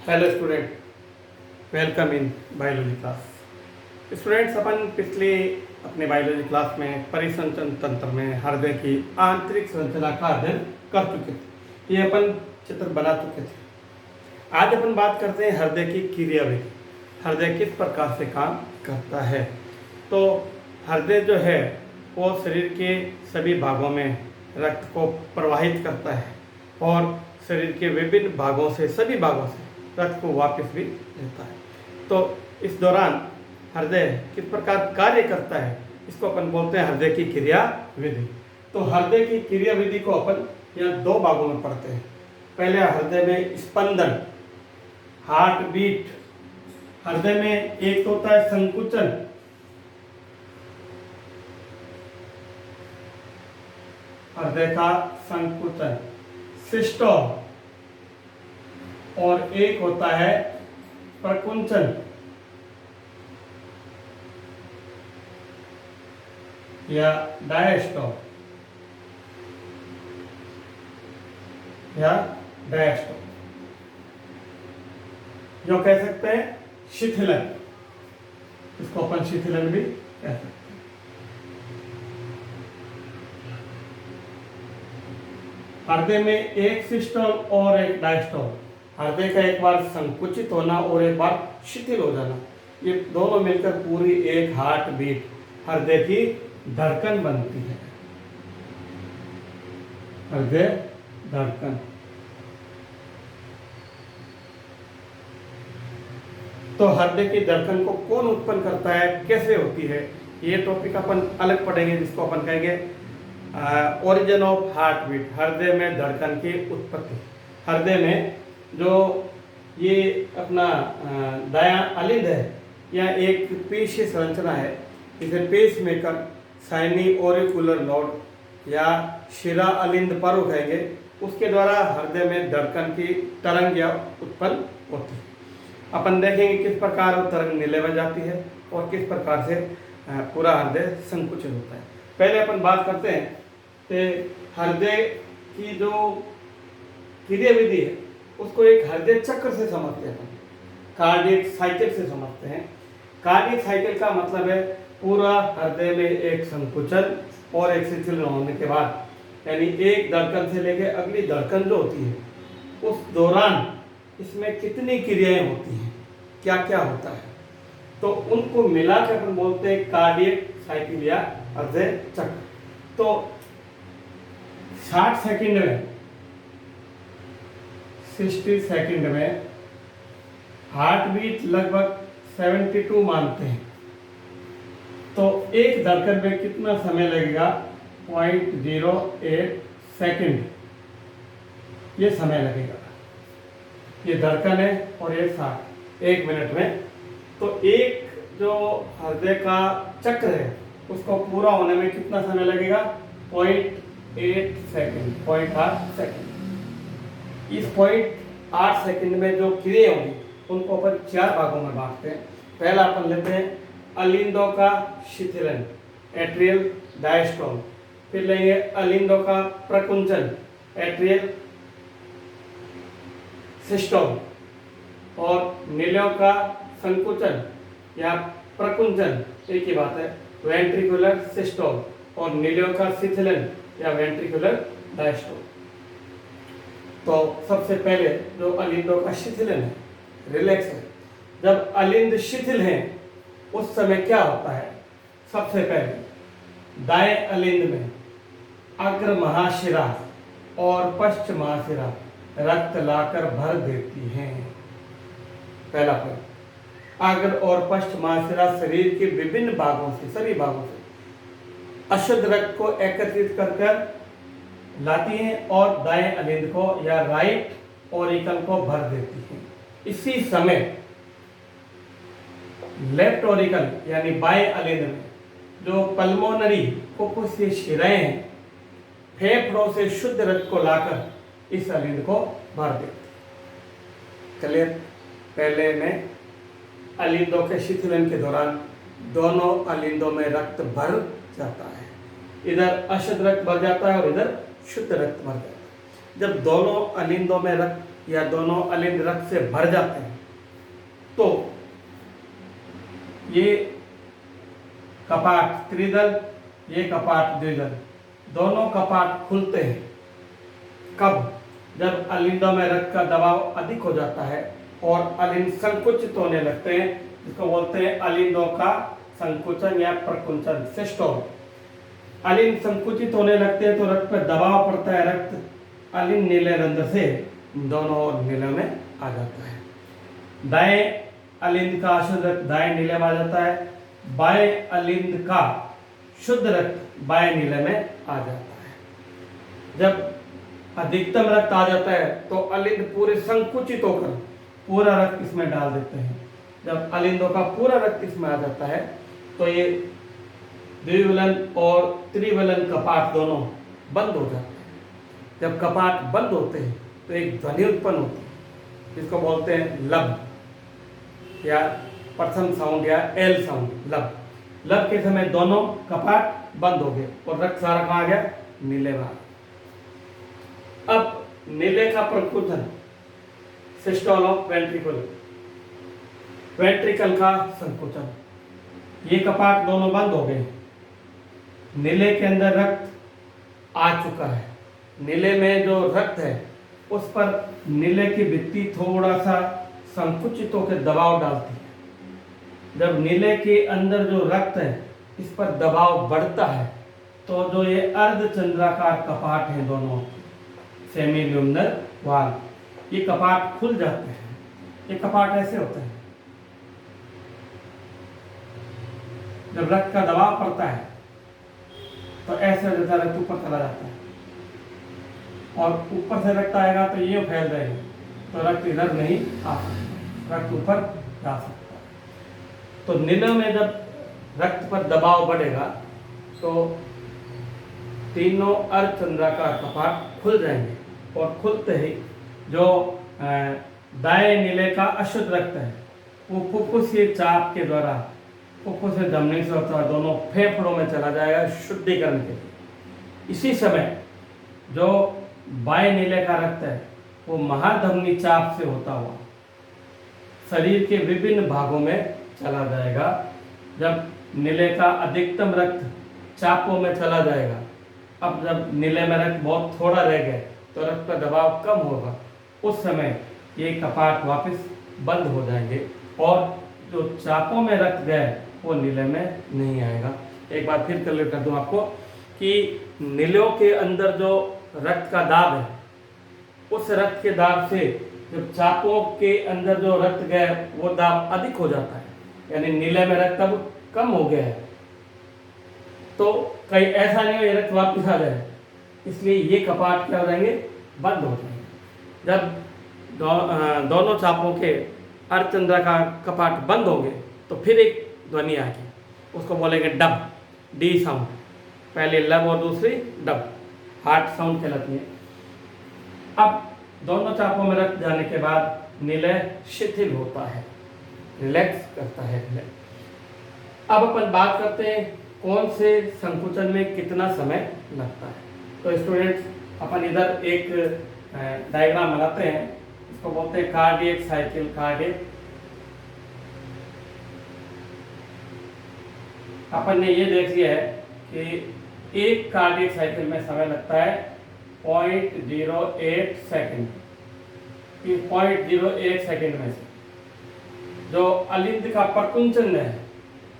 Hello student, welcome in biology class. Students, अपन पिछले अपने बायोलॉजी क्लास में परिसंचरण तंत्र में हृदय की आंतरिक संरचना का अध्ययन कर चुके थे। ये अपन चित्र बना चुके थे। आज अपन बात करते हैं हृदय की क्रियाविधि। हृदय किस प्रकार से काम करता है। तो हृदय जो है वो शरीर के सभी भागों में रक्त को प्रवाहित करता है और शरीर के विभिन्न भागों से, सभी भागों से रक्त को वापस भी लेता है। तो इस दौरान हृदय किस प्रकार कार्य करता है, इसको अपन बोलते हैं हृदय की क्रिया विधि। तो हृदय की क्रिया विधि को अपन यहाँ दो भागों में पढ़ते हैं। पहले हृदय में स्पंदन, हार्ट बीट। हृदय में एक तो होता है संकुचन, हृदय का संकुचन, सिस्टोल, और एक होता है प्रकुंचन या डायस्टोल जो कह सकते हैं शिथिलन, इसको अपन शिथिलन भी कह सकते हैं। हृदय में एक सिस्टोल और एक डायस्टोल, हृदय का एक बार संकुचित होना और एक बार शिथिल हो जाना, ये दोनों मिलकर पूरी एक हार्ट बीट, हृदय की धड़कन बनती है। हृदय धड़कन। तो हृदय की धड़कन को कौन उत्पन्न करता है, कैसे होती है, ये टॉपिक अपन अलग पढ़ेंगे, जिसको अपन कहेंगे ओरिजिन ऑफ हार्ट बीट, हृदय में धड़कन की उत्पत्ति। हृदय में जो ये अपना दायां अलिंद है, या एक पेशीय संरचना है, इसे पेस मेकर, साइनी ओरिकुलर नोड या शिरा अलिंद पर्व कहेंगे, उसके द्वारा हृदय में धड़कन की तरंग या उत्पन्न होती है। अपन देखेंगे किस प्रकार वो तरंग नीले में जाती है और किस प्रकार से पूरा हृदय संकुचित होता है। पहले अपन बात करते हैं कि हृदय की जो क्रिया विधि है उसको एक हृदय चक्र से समझते हैं, कार्डियक साइकिल से समझते हैं। कार्डियक साइकिल का मतलब है पूरा हृदय में एक संकुचन और एक शिथिलन होने के बाद, यानी एक धड़कन से लेकर अगली धड़कन जो होती है उस दौरान इसमें कितनी क्रियाएं होती हैं, क्या क्या होता है, तो उनको मिलाकर अपन बोलते हैं कार्डियक साइकिल या हृदय चक्र। तो 60 सेकंड में, 60 सेकंड में हार्ट बीट लगभग 72 मानते हैं। तो एक धड़कन में कितना समय लगेगा, 0.08 सेकंड ये समय लगेगा। ये धड़कन है और ये 60 एक मिनट में। तो एक जो हृदय का चक्र है उसको पूरा होने में कितना समय लगेगा, 0.8 सेकंड, 0.8 सेकंड। इस 0.8 सेकंड में जो क्रिया होंगी उनको अपन 4 भागों में बांटते हैं। पहला अपन लेते हैं अलिंदों का शिथिलन, एट्रियल डायस्टोल। फिर लेंगे अलिंदों का प्रकुंचन, एट्रियल सिस्टोल। और नीलियों का संकुचन या प्रकुंचन, एक ही बात है, वेंट्रिकुलर सिस्टोल। और नीलियों का शिथिलन या वेंट्रिकुलर डायस्टोल। तो सबसे पहले जो अलिंदों का शिथिलन है, रिलैक्स है, जब अलिंद शिथिल है उस समय क्या होता है, सबसे पहले दाएं अलिंद में अग्र महाशिरा और पश्च महाशिरा रक्त लाकर भर देती हैं। पहला पॉइंट, अग्र और पश्च महाशिरा शरीर के विभिन्न भागों से, सभी भागों से अशुद्ध रक्त को एकत्रित कर लाती हैं और दाएं अलिंद को या राइट ओरिकल को भर देती हैं। इसी समय लेफ्ट ओरिकल यानी बाएं अलिंद में जो पल्मोनरी फुफ्फुसीय शिराएं हैं, फेफड़ों से शुद्ध रक्त को लाकर इस अलिंद को भर देती। क्लियर। पहले में अलिंदों के शिथिलन के दौरान दोनों अलिंदों में रक्त भर जाता है, इधर अशुद्ध रक्त भर जाता है और इधर शुद्ध रक्त भर जाता है। जब दोनों अलिंदों में रक्त या दोनों अलिंद रक्त से भर जाते हैं तो ये कपाट त्रिदल, ये कपाट द्विदल, दोनों कपाट खुलते हैं। कब? जब अलिंदों में रक्त का दबाव अधिक हो जाता है और अलिंद संकुचित होने लगते हैं, जिसको बोलते हैं अलिंदों का संकुचन या प्रकुंचन, सिस्टोल। अलिंद संकुचित होने लगते हैं तो रक्त पर दबाव पड़ता है, रक्त अलिंद नीले रंध्र से दोनों ओर नीले में आ जाता है। दाएं अलिंद का अशुद्ध रक्त दाएं नीले में आ जाता है, बाएं अलिंद का शुद्ध रक्त बाएं नीले में आ जाता है। जब अधिकतम रक्त आ जाता है तो अलिंद पूरे संकुचित होकर पूरा रक्त इसमें डाल देते हैं। जब अलिंदों का पूरा रक्त इसमें आ जाता है तो ये द्विवलन और त्रिवलन कपाट दोनों बंद हो जाते हैं। जब कपाट बंद होते हैं तो एक ध्वनि उत्पन्न होती है, जिसको बोलते हैं लब या प्रथम साउंड या एल साउंड, लब। लब के समय दोनों कपाट बंद हो गए और रक्त सारा कहाँ आ गया? नीले में आ गया। अब नीले का प्रकुंचन, सिस्टोल ऑफ वेंट्रिकल, वेंट्रिकल का संकुचन। ये कपाट दोनों बंद हो गए, नीले के अंदर रक्त आ चुका है। नीले में जो रक्त है उस पर नीले की भित्ति थोड़ा सा संकुचित होकर दबाव डालती है। जब नीले के अंदर जो रक्त है इस पर दबाव बढ़ता है तो जो ये अर्धचंद्राकार कपाट हैं दोनों, सेमी ल्यूमिनर वाल्व, ये कपाट खुल जाते हैं। ये कपाट ऐसे होते हैं, जब रक्त का दबाव पड़ता है तो ऐसे जैसा रक्त ऊपर चला जाता है और ऊपर से रक्त आएगा तो ये फैल जाएगा तो रक्त इधर नहीं आ सकता, रक्त ऊपर जा सकता है। तो नीले में जब रक्त पर दबाव बढ़ेगा तो तीनों अर्धचंद्राकार कपाट खुल जाएंगे और खुलते ही जो दाएं नीले का अशुद्ध रक्त है वो फुफ्फुस के चाप के द्वारा, फुफ्फुस से धमनी से होता है, दोनों फेफड़ों में चला जाएगा शुद्धिकरण के लिए। इसी समय जो बाएं नीले का रक्त है वो महाधमनी चाप से होता हुआ शरीर के विभिन्न भागों में चला जाएगा। जब नीले का अधिकतम रक्त चापों में चला जाएगा, अब जब नीले में रक्त बहुत थोड़ा रह गया तो रक्त का दबाव कम होगा, उस समय ये कपाट वापस बंद हो जाएंगे और जो चापों में रक्त गया वो नीले में नहीं आएगा। एक बार फिर क्लियर कर दूं आपको कि नीलों के अंदर जो रक्त का दाब है, उस रक्त के दाब से जब चापों के अंदर जो रक्त गया वो दाब अधिक हो जाता है, यानी नीले में रक्त अब कम हो गया है। तो कहीं ऐसा नहीं हो ये रक्त वापस आ जाए, इसलिए ये कपाट क्या हो जाएंगे? बंद हो जाएंगे। जब दोनों चापों के अर्धचंद्रा का कपाट बंद हो गए तो फिर एक ध्वनि आएगी, उसको बोलेंगे डब, डी साउंड। पहले लब और दूसरी डब, हार्ट साउंड कहलाती है। अब दोनों चापों में रक्त जाने के बाद नीले शिथिल होता है, रिलैक्स करता है। अब अपन बात करते हैं कौन से संकुचन में कितना समय लगता है। तो स्टूडेंट्स अपन इधर एक डायग्राम बनाते हैं, इसको बोलते हैं कार्डियक साइकिल। कार्डियक अपन ने ये देख लिया है कि एक कार्डियक साइकिल में समय लगता है 0.08 सेकेंड। 0.08 सेकेंड में से जो अलिंद का प्रकुंचन है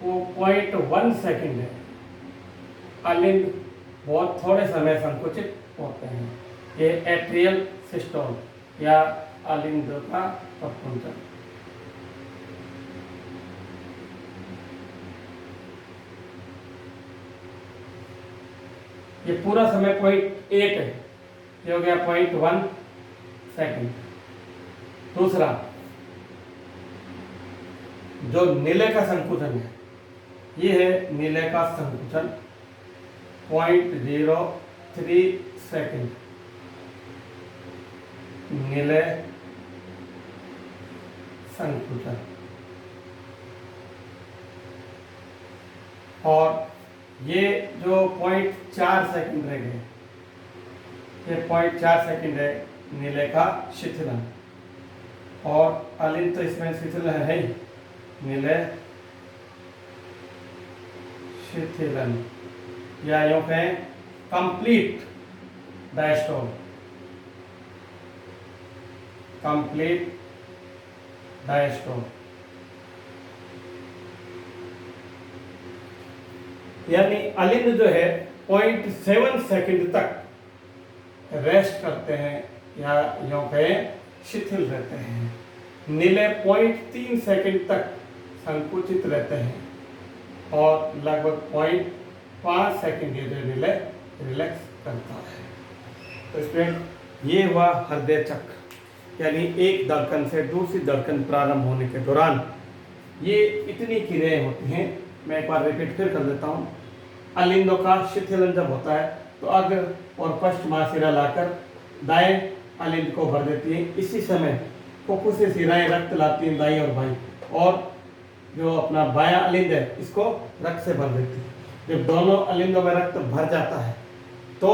वो 0.1 सेकेंड है। अलिंद बहुत थोड़े समय संकुचित होते हैं। ये एट्रियल सिस्टोल या अलिंद का प्रकुंचन। ये पूरा समय 0.8 है, ये हो गया 0.1 सेकेंड। दूसरा जो नीले का संकुचन है, ये है नीले का संकुचन 0.03 सेकेंड। नीले संकुचन। और ये जो 0.4 सेकेंड रह गए, ये 0.4 सेकेंड है, नीले का शिथिलन, और अलिंद तो इसमें शिथिलन है ही, नीले शिथिलन, या यूं कहें कंप्लीट डायस्टोल, कंप्लीट डायस्टोल। यानी अलिंद जो है 0.7 सेकंड तक रेस्ट करते हैं या यूं कहें शिथिल रहते हैं। नीले 0.3 सेकंड तक संकुचित रहते हैं और लगभग 0.5 सेकंड ये जो नीले रिलैक्स करता है। तो स्टूडेंट ये हुआ हृदय चक्र, यानी एक धड़कन से दूसरी धड़कन प्रारंभ होने के दौरान ये इतनी क्रियाएं होती हैं। मैं एक बार रिपीट फिर कर देता हूँ। अलिंदों का शिथिलन जब होता है तो अग्र और पश्च महाशिरा लाकर दाएं अलिंद को भर देती है। इसी समय फुफ्फुस से शिराएं रक्त लाती हैं दाई और बाई, और जो अपना बायां अलिंद है इसको रक्त से भर देती है। जब दोनों अलिंदों में रक्त भर जाता है तो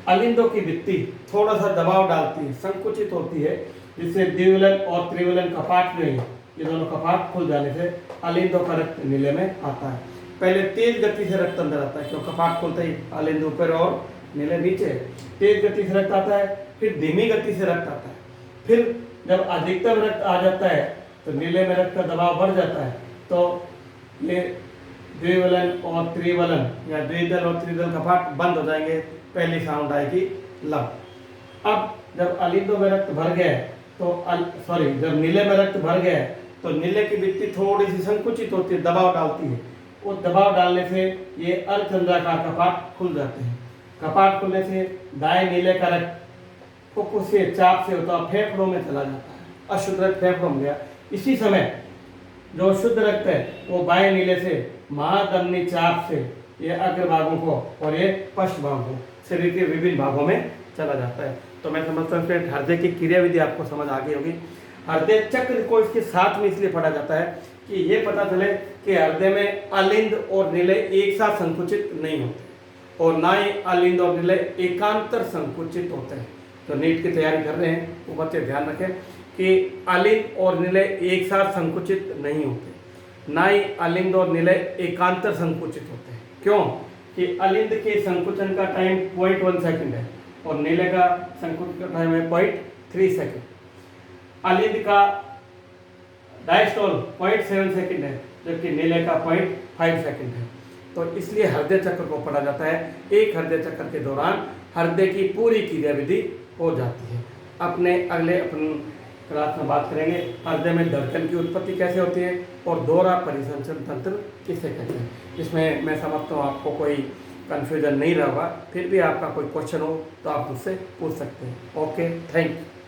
अलिंदों की भित्ति थोड़ा सा दबाव डालती है, संकुचित होती है, जिससे द्विविलन और त्रिविलन कपाट जो है ये दोनों कपाट खुल जाने से अलिंदों का रक्त नीले में आता है। पहले तेज गति से रक्त अंदर आता है, क्यों कपाट खुलते ही अलिंद ऊपर और नीले नीचे। तेज गति से रक्त आता है, फिर धीमी गति से रक्त आता है। फिर जब अधिकतम रक्त आ जाता है तो नीले में रक्त का दबाव बढ़ जाता है, तो ये द्विविलन और त्रिविलन या द्विदल और त्रिदल कपाट बंद हो जाएंगे। पहली साउंड आएगी लब। अब जब अलिंदों में रक्त भर गया है तो जब नीले में रक्त भर गया है तो नीले की भित्ति थोड़ी सी संकुचित होती है, दबाव डालती है। वो दबाव डालने से ये अर्धचंद्राकार कपाट खुल जाते हैं। कपाट खुलने से दाएं नीले का रक्त फुफ्फुस से चाप से होता है फेफड़ों में चला जाता है। अशुद्ध रक्त फेफड़ों में गया। इसी समय जो शुद्ध रक्त है वो बाएं नीले से महाधमनी चाप से ये अग्र भागों को और ये पश्च भागों को शरीर के विभिन्न भागों में चला जाता है। तो मैं समझता हूँ फ्रेंड हृदय की क्रियाविधि आपको समझ आ गई होगी। हृदय चक्र को इसके साथ में इसलिए पढ़ा जाता है कि ये पता चले कि हृदय में अलिंद और नीले एक साथ संकुचित नहीं होते और ना ही अलिंद और नीले एकांतर संकुचित होते हैं। तो नीट की तैयारी कर रहे हैं वो बच्चे ध्यान रखें कि अलिंद और नीले एक साथ संकुचित नहीं होते, ना ही अलिंद और नीले एकांतर संकुचित होते हैं। क्यों कि अलिंद के संकुचन का टाइम 0.1 सेकंड है और नीले का संकुचन का टाइम है 0.3 सेकंड। अलिंद का डायस्टोल 0.7 सेकंड है जबकि नीले का 0.5 सेकंड है। तो इसलिए हृदय चक्र को पढ़ा जाता है। एक हृदय चक्र के दौरान हृदय की पूरी क्रियाविधि हो जाती है। अपने अगले क्लास में बात करेंगे हृदय में धड़कन की उत्पत्ति कैसे होती है और दोहरा परिसंचरण तंत्र किसे कहते हैं। इसमें मैं समझता हूँ आपको कोई कन्फ्यूजन नहीं रहा होगा। फिर भी आपका कोई क्वेश्चन हो तो आप मुझसे पूछ सकते हैं। Okay, thank you.